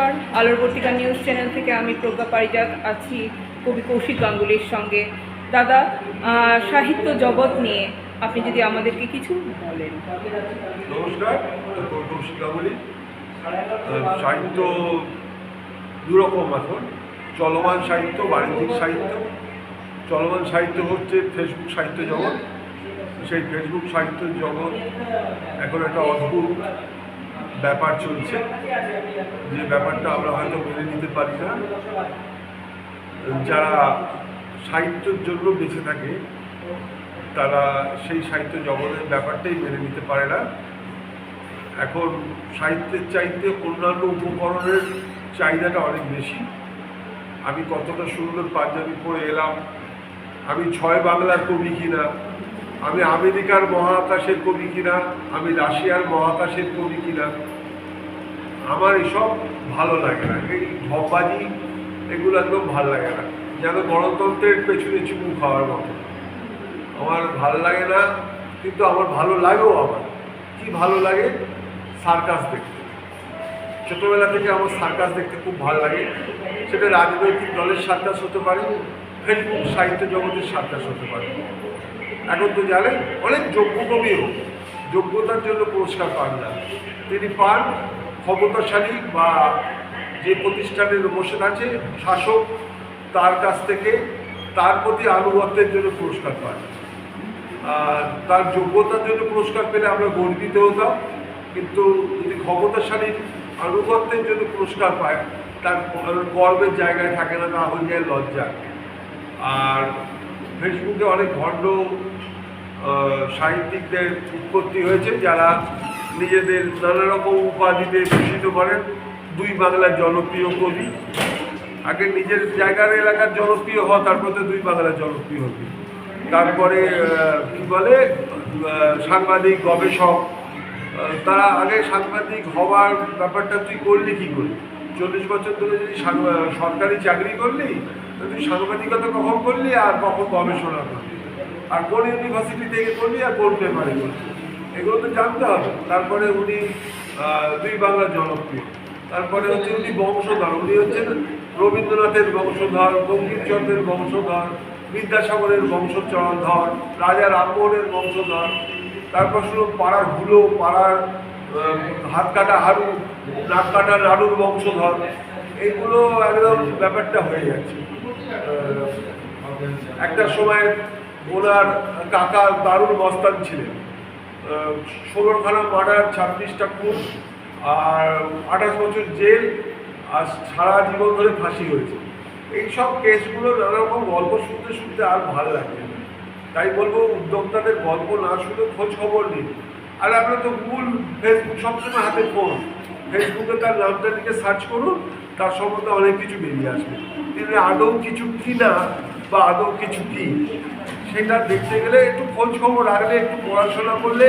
নমস্কার, আলোর পত্রিকা নিউজ চ্যানেল থেকে আমি প্রজ্ঞা পারিজাত আছি কবি কৌশিক গাঙ্গুলির সঙ্গে। দাদা, সাহিত্য জগৎ নিয়ে আপনি যদি আমাদেরকে কিছু বলেন। নমস্কার, কৌশিক গাঙ্গুলি। সাহিত্য দুরকম এখন, চলমান সাহিত্য, বাণিজ্যিক সাহিত্য। চলমান সাহিত্য হচ্ছে ফেসবুক সাহিত্য জগৎ। সেই ফেসবুক সাহিত্য জগৎ এখন একটা অদ্ভুত ব্যাপার চলছে, যে ব্যাপারটা আমরা হয়তো মেনে নিতে পারি না। যারা সাহিত্যের জন্য বেঁচে থাকে তারা সেই সাহিত্য জগতের ব্যাপারটাই মেনে নিতে পারে না। এখন সাহিত্যের চাইতে অন্যান্য উপকরণের চাহিদাটা অনেক বেশি। আমি কতটা সুন্দর পাঞ্জাবি পরে এলাম, আমি 6 বাংলার কবি কিনা, আমি আমেরিকার মহাকাশের কবি কিনা, আমি রাশিয়ার মহাকাশের কবি কিনা, আমার এসব ভালো লাগে না। এই ঢপবাজি এগুলো একদম ভালো লাগে না, যেন গণতন্ত্রের পেছনে চুমু খাওয়ার মতো। আমার ভালো লাগে না, কিন্তু আমার ভালো লাগেও। আমার কি ভালো লাগে? সার্কাস দেখতে। ছোটোবেলা থেকে আমার সার্কাস দেখতে খুব ভালো লাগে। সেটা রাজনৈতিক দলের সার্কাস হতে পারে, ফেসবুক সাহিত্য জগতের সার্কাস হতে পারে। এখন তো জানেন, অনেক যোগ্য কবিও যোগ্যতার জন্য পুরস্কার পান না। তিনি পান ক্ষমতাশালী বা যে প্রতিষ্ঠানের বসে আছে শাসক, তার কাছ থেকে তার প্রতি আনুগত্যের জন্য পুরস্কার পান। তার যোগ্যতার জন্য পুরস্কার পেলে আমরা গর্বিত হতাম, কিন্তু যদি ক্ষমতাশালীর আনুগত্যের জন্য পুরস্কার পায়, তার গর্বের জায়গায় থাকে না, তা হয়ে যায় লজ্জা। আর ফেসবুকে অনেক ভণ্ড সাহিত্যিকদের উৎপত্তি হয়েছে, যারা নিজেদের নানা রকম উপাধিতে ভূষিত করেন। 2 বাংলার জনপ্রিয় কবি। আগে নিজের জায়গার এলাকার জনপ্রিয় হওয়া, তারপরে 2 বাংলার জনপ্রিয় হবে। তারপরে কী বলে, সাংবাদিক, গবেষক। তারা আগে সাংবাদিক হওয়ার ব্যাপারটা তুই করলি কী করে? 40 বছর ধরে যদি সরকারি চাকরি করলি, তুই সাংবাদিকতা কখন করলি আর কখন গবেষণা করলি, আর কোন ইউনিভার্সিটি থেকে করলি আর কোন পেপারে করলি, এগুলো তো জানতে হবে। তারপরে উনি 2 বাংলার জনপ্রিয়। তারপরে হচ্ছে উনি বংশধর। উনি হচ্ছেন রবীন্দ্রনাথের বংশধর, বঙ্কিমচন্দ্রের বংশধর, বিদ্যাসাগরের বংশধর, রাজা রামমোহনের বংশধর। তারপর শুধু পাড়ার হুলো, পাড়ার হাত কাটা হারু, নাক কাটা নাড়ুর বংশধর। এইগুলো একদম ব্যাপারটা হয়ে যাচ্ছে। একটা সময় ওনার কাকা দারুণ মস্তান ছিলেন। 16খানা মার্ডার, 26টা খুন, আর 28 বছর জেল, আর সারা জীবন ধরে ফাঁসি হয়েছে। এইসব কেসগুলো নানা রকম গল্প শুনতে শুনতে আর ভালো লাগে না। তাই বলবো, উদ্যোক্তাদের গল্প না শুনে খোঁজ খবর নিন। আর আপনার তো গুগল, ফেসবুক সবসময় হাতে ফোন। ফেসবুকে তার নামটা লিখে সার্চ করুন, তার সম্বন্ধে অনেক কিছু বেরিয়ে আসবে। তিনি আদৌ কিছু কি না বা আদৌ কিছু কি, সেটা দেখতে গেলে একটু খোঁজ খবর রাখলে, একটু পড়াশোনা করলে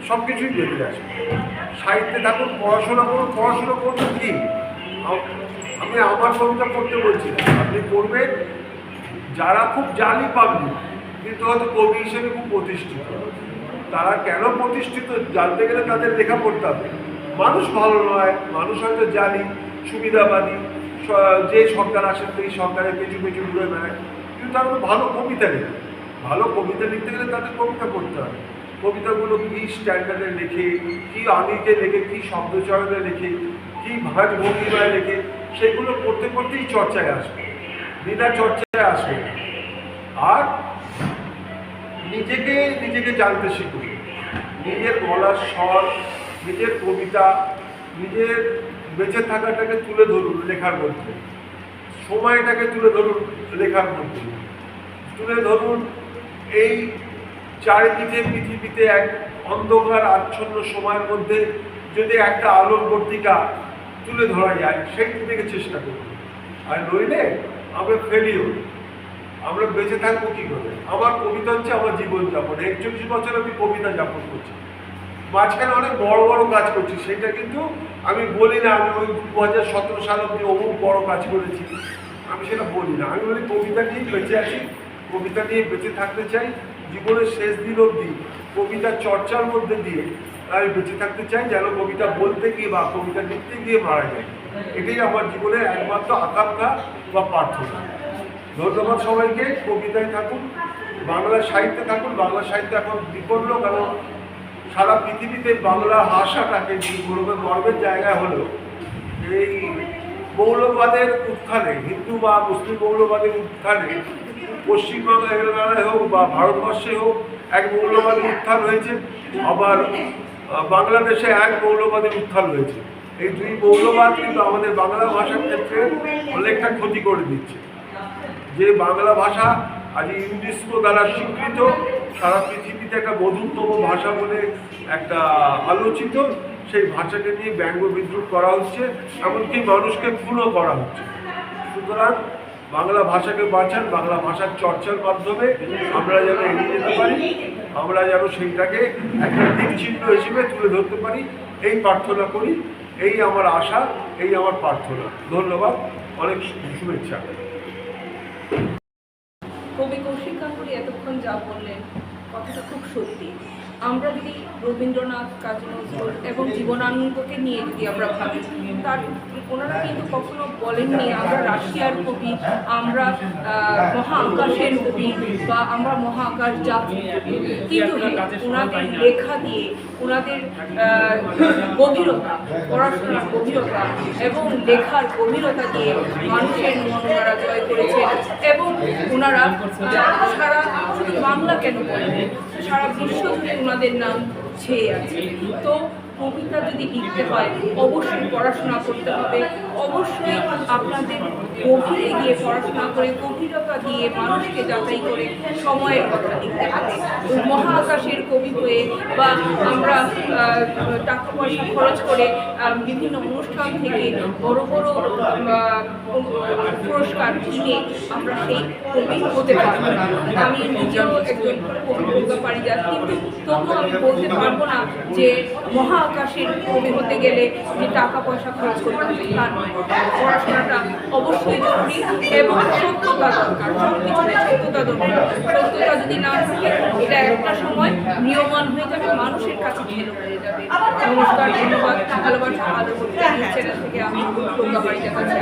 সব কিছুই বেরিয়ে আসবে। সাহিত্যে থাকুন, পড়াশোনা করুন। পড়াশোনা করুন কি, আমি আমার কবিতা পড়তে বলছি না, আপনি পড়বেন যারা খুব জানি পাবলিক, কিন্তু হয়তো কবি হিসেবে খুব প্রতিষ্ঠিত। তারা কেন প্রতিষ্ঠিত জানতে গেলে তাদের লেখা পড়তে হবে। মানুষ ভালো নয়, মানুষ হয়তো জানি, সুবিধাবাদী, যে সরকার আসে সেই সরকারের পেছু পেছু ঘুরে বেড়ায়, কিন্তু তারা ভালো কবিতা লেখে। ভালো কবিতা লিখতে গেলে তাদের কবিতা পড়তে হবে। কবিতাগুলো কী স্ট্যান্ডার্ডে লেখে, কী আমিতে লেখে, কী শব্দচয়নে লেখে, কী ভাজ ভঙ্গিমায় লেখে, সেগুলো পড়তে পড়তেই চর্চায় আসবে, বিনা চর্চায় আসবে। আর নিজেকে জানতে শিখুন। নিজের গলার স্বর, নিজের কবিতা, নিজের বেঁচে থাকাটাকে তুলে ধরুন লেখার মধ্যে, সময়টাকে তুলে ধরুন লেখার মধ্যে, তুলে ধরুন এই চারিদিকে পৃথিবীতে এক অন্ধকার আচ্ছন্ন সময়ের মধ্যে যদি একটা আলোর বর্তিকা তুলে ধরা যায়, সেই দিকে চেষ্টা করুন। আর নইলে আমরা ফেলিও, আমরা বেঁচে থাকবো কী করে? আমার কবিতা হচ্ছে আমার জীবনযাপন। 41 বছর আমি কবিতা যাপন করছি, মাঝখানে অনেক বড় বড় কাজ করছি। সেটা কিন্তু আমি বলি না আমি ওই 2017 সাল অব্দি অমুক বড় কাজ করেছি, আমি সেটা বলি না। আমি বলি কবিতা নিয়েই বেঁচে আছি, কবিতা নিয়ে বেঁচে থাকতে চাই। জীবনের শেষ দিন অবধি কবিতা চর্চার মধ্যে দিয়ে আমি বেঁচে থাকতে চাই, যেন কবিতা বলতে গিয়ে বা কবিতা লিখতে গিয়ে মারা যায়। এটাই আমার জীবনের একমাত্র আকাঙ্ক্ষা বা প্রার্থনা। ধন্যবাদ সবাইকে। কবিতায় থাকুন, বাংলা সাহিত্যে থাকুন। বাংলা সাহিত্য এখন বিপন্ন, কারণ সারা পৃথিবীতে বাংলা ভাষাটাকে গর্বের জায়গা হলো এই মৌলবাদের উত্থানে, হিন্দু বা মুসলিম মৌলবাদের উত্থানে পশ্চিমবাংলায় হোক বা ভারতবর্ষে হোক এক মৌলবাদের উত্থান হয়েছে, আবার বাংলাদেশে এক মৌলবাদের উত্থান হয়েছে। এই দুই মৌলবাদ কিন্তু আমাদের বাংলা ভাষার ক্ষেত্রে অনেকটা ক্ষতি করে দিচ্ছে। যে বাংলা ভাষা আজ ইউনেস্কো দ্বারা স্বীকৃত, সারা পৃথিবীতে একটা মধুরতম ভাষা বলে একটা আলোচিত, সেই ভাষাকে নিয়ে ব্যঙ্গ বিদ্রুপ করা হচ্ছে, এমনকি মানুষকে খুনও করা হচ্ছে। সুতরাং বাংলা ভাষাকে বাঁচান, বাংলা ভাষার চর্চার মাধ্যমে আমরা যেন এগিয়ে যেতে পারি, আমরা যেন সেইটাকে একটা দিক চিহ্ন হিসেবে তুলে ধরতে পারি, এই প্রার্থনা করি। এই আমার আশা, এই আমার প্রার্থনা। ধন্যবাদ, অনেক শুভেচ্ছা। কবি কৌশিক গাঙ্গুলী এতক্ষণ যা বললেন কথাটা খুব সত্যি। আমরা যদি রবীন্দ্রনাথ, কাজী নজরুল এবং জীবনানন্দকে নিয়ে যদি আমরা ভাবি, তার ওনারা কিন্তু কখনো বলেননি আমরা রাশিয়ার কবি, আমরা মহা আকাশের কবি বা আমরা মহা আকাশ জাতির কবি। কিন্তু ওনাদের লেখা দিয়ে, ওনাদের গভীরতা, পড়াশোনার গভীরতা এবং লেখার গভীরতা দিয়ে মানুষের মন ওনারা জয় করেছেন। এবং ওনারা সারা শুধু বাংলা কেন বলেন, সারা বিশ্ব জুড়ে ওনাদের নাম ছেয়ে আছে। তো কবিতা যদি লিখতে হয় অবশ্যই পড়াশোনা করতে হবে, অবশ্যই আপনাদের গভীরে গিয়ে পড়াশোনা করে গভীরতা দিয়ে মানুষকে যাচাই করে সময়ের কথা লিখতে হবে। মহা আকাশের কবি হয়ে বা আমরা টাকা পয়সা খরচ করে বিভিন্ন অনুষ্ঠান থেকে বড় বড় পুরস্কার কিনে আমরা সেই কবি হতে পারবো না। আমি নিজেও একজন কবি বলতে পারি যা, কিন্তু তবুও আমি বলতে পারবো না যে মহা আকাশের কবি হতে গেলে যে টাকা পয়সা খরচ করতে হবে তা নয়। পড়াশোনাটা অবশ্যই জরুরি এবং সত্যতা দরকার, সব কিছুতে সত্যতা দরকার। সত্যতা যদি না থাকে এটা একটা সময় নিয়মান হয়ে যাবে, মানুষের কাছে ঘেরো হয়ে যাবে। নমস্কার, ধন্যবাদ, ভালোবাসা, আলো করতে চ্যানেল থেকে আমি প্রজ্ঞা পারিজাত আছি।